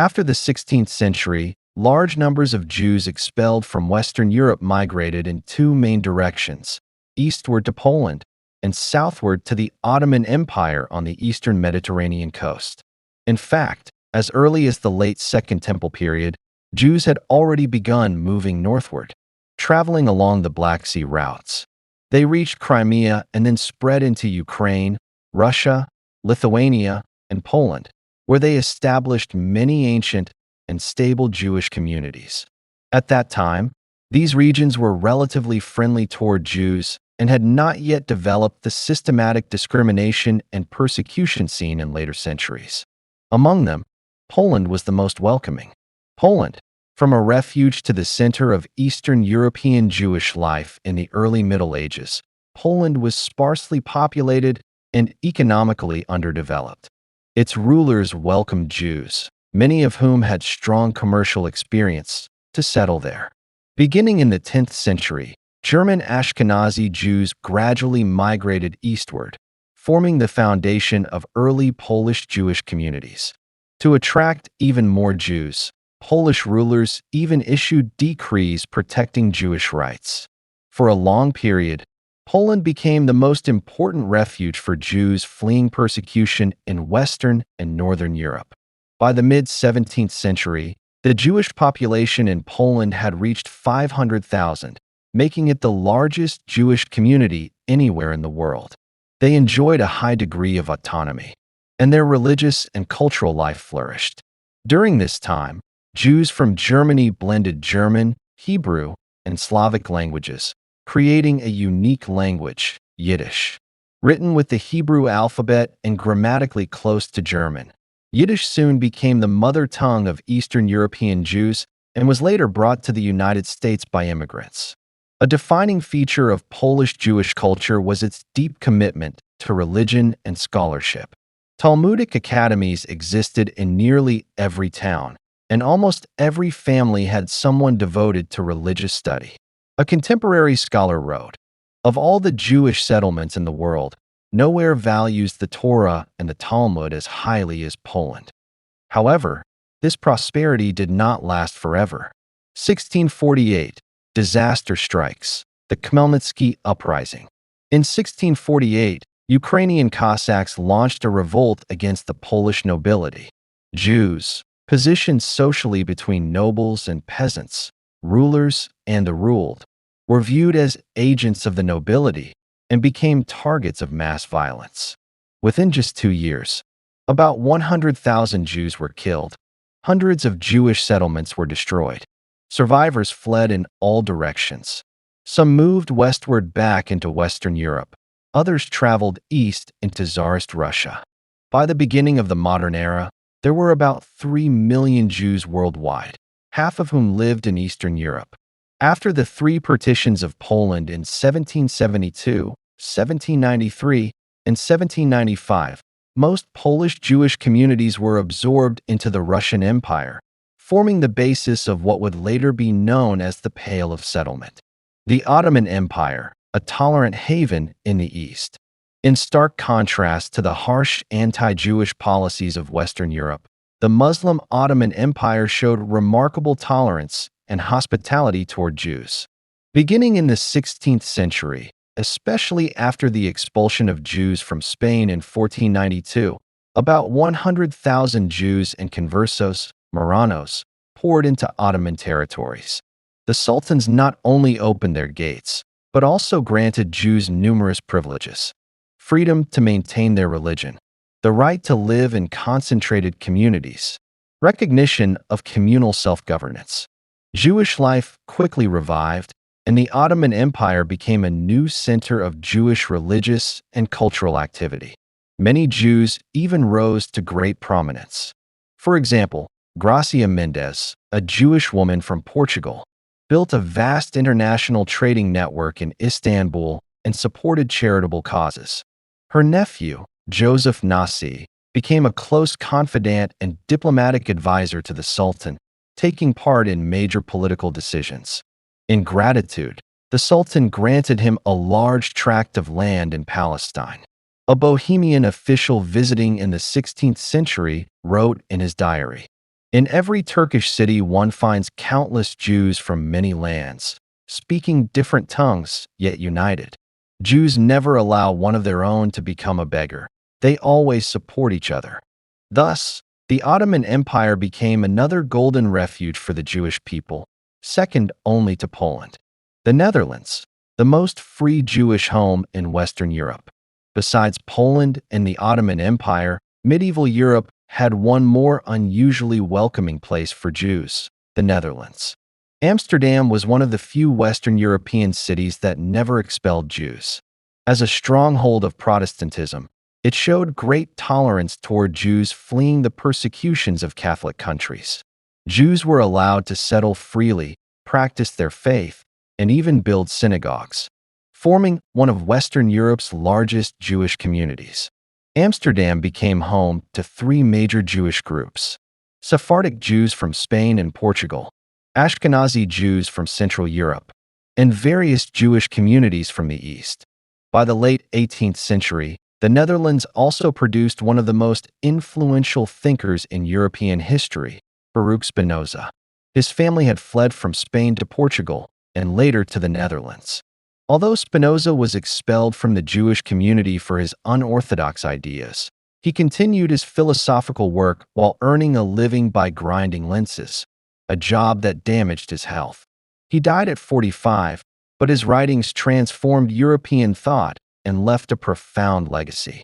After the 16th century, large numbers of Jews expelled from Western Europe migrated in two main directions, eastward to Poland and southward to the Ottoman Empire on the eastern Mediterranean coast. In fact, as early as the late Second Temple period, Jews had already begun moving northward, traveling along the Black Sea routes. They reached Crimea and then spread into Ukraine, Russia, Lithuania, and Poland, where they established many ancient and stable Jewish communities. At that time, these regions were relatively friendly toward Jews and had not yet developed the systematic discrimination and persecution seen in later centuries. Among them, Poland was the most welcoming. Poland, from a refuge to the center of Eastern European Jewish life in the early Middle Ages, Poland was sparsely populated and economically underdeveloped. Its rulers welcomed Jews, many of whom had strong commercial experience, to settle there. Beginning in the 10th century, German Ashkenazi Jews gradually migrated eastward, forming the foundation of early Polish Jewish communities. To attract even more Jews, Polish rulers even issued decrees protecting Jewish rights. For a long period, Poland became the most important refuge for Jews fleeing persecution in Western and Northern Europe. By the mid-17th century, the Jewish population in Poland had reached 500,000, making it the largest Jewish community anywhere in the world. They enjoyed a high degree of autonomy, and their religious and cultural life flourished. During this time, Jews from Germany blended German, Hebrew, and Slavic languages, creating a unique language, Yiddish. Written with the Hebrew alphabet and grammatically close to German, Yiddish soon became the mother tongue of Eastern European Jews and was later brought to the United States by immigrants. A defining feature of Polish Jewish culture was its deep commitment to religion and scholarship. Talmudic academies existed in nearly every town, and almost every family had someone devoted to religious study. A contemporary scholar wrote, "Of all the Jewish settlements in the world, nowhere values the Torah and the Talmud as highly as Poland." However, this prosperity did not last forever. 1648, disaster strikes, the Khmelnytsky Uprising. In 1648, Ukrainian Cossacks launched a revolt against the Polish nobility. Jews, positioned socially between nobles and peasants, rulers and the ruled, were viewed as agents of the nobility and became targets of mass violence. Within just 2 years, about 100,000 Jews were killed. Hundreds of Jewish settlements were destroyed. Survivors fled in all directions. Some moved westward back into Western Europe. Others traveled east into Tsarist Russia. By the beginning of the modern era, there were about 3 million Jews worldwide, half of whom lived in Eastern Europe. After the three partitions of Poland in 1772, 1793, and 1795, most Polish Jewish communities were absorbed into the Russian Empire, forming the basis of what would later be known as the Pale of Settlement. The Ottoman Empire, a tolerant haven in the East. In stark contrast to the harsh anti-Jewish policies of Western Europe, the Muslim Ottoman Empire showed remarkable tolerance and hospitality toward Jews. Beginning in the 16th century, especially after the expulsion of Jews from Spain in 1492, about 100,000 Jews and conversos, Marranos, poured into Ottoman territories. The sultans not only opened their gates, but also granted Jews numerous privileges: freedom to maintain their religion, the right to live in concentrated communities, recognition of communal self-governance. Jewish life quickly revived, and the Ottoman Empire became a new center of Jewish religious and cultural activity. Many Jews even rose to great prominence. For example, Gracia Mendes, a Jewish woman from Portugal, built a vast international trading network in Istanbul and supported charitable causes. Her nephew, Joseph Nasi, became a close confidant and diplomatic advisor to the Sultan, taking part in major political decisions. In gratitude, the Sultan granted him a large tract of land in Palestine. A Bohemian official visiting in the 16th century wrote in his diary, In every Turkish city, one finds countless Jews from many lands, speaking different tongues, yet united. Jews never allow one of their own to become a beggar. They always support each other. Thus, the Ottoman Empire became another golden refuge for the Jewish people, second only to Poland. The Netherlands, the most free Jewish home in Western Europe. Besides Poland and the Ottoman Empire, medieval Europe had one more unusually welcoming place for Jews: the Netherlands. Amsterdam was one of the few Western European cities that never expelled Jews. As a stronghold of Protestantism, it showed great tolerance toward Jews fleeing the persecutions of Catholic countries. Jews were allowed to settle freely, practice their faith, and even build synagogues, forming one of Western Europe's largest Jewish communities. Amsterdam became home to three major Jewish groups: Sephardic Jews from Spain and Portugal, Ashkenazi Jews from Central Europe, and various Jewish communities from the East. By the late 18th century, the Netherlands also produced one of the most influential thinkers in European history, Baruch Spinoza. His family had fled from Spain to Portugal and later to the Netherlands. Although Spinoza was expelled from the Jewish community for his unorthodox ideas, he continued his philosophical work while earning a living by grinding lenses, a job that damaged his health. He died at 45, but his writings transformed European thought and left a profound legacy.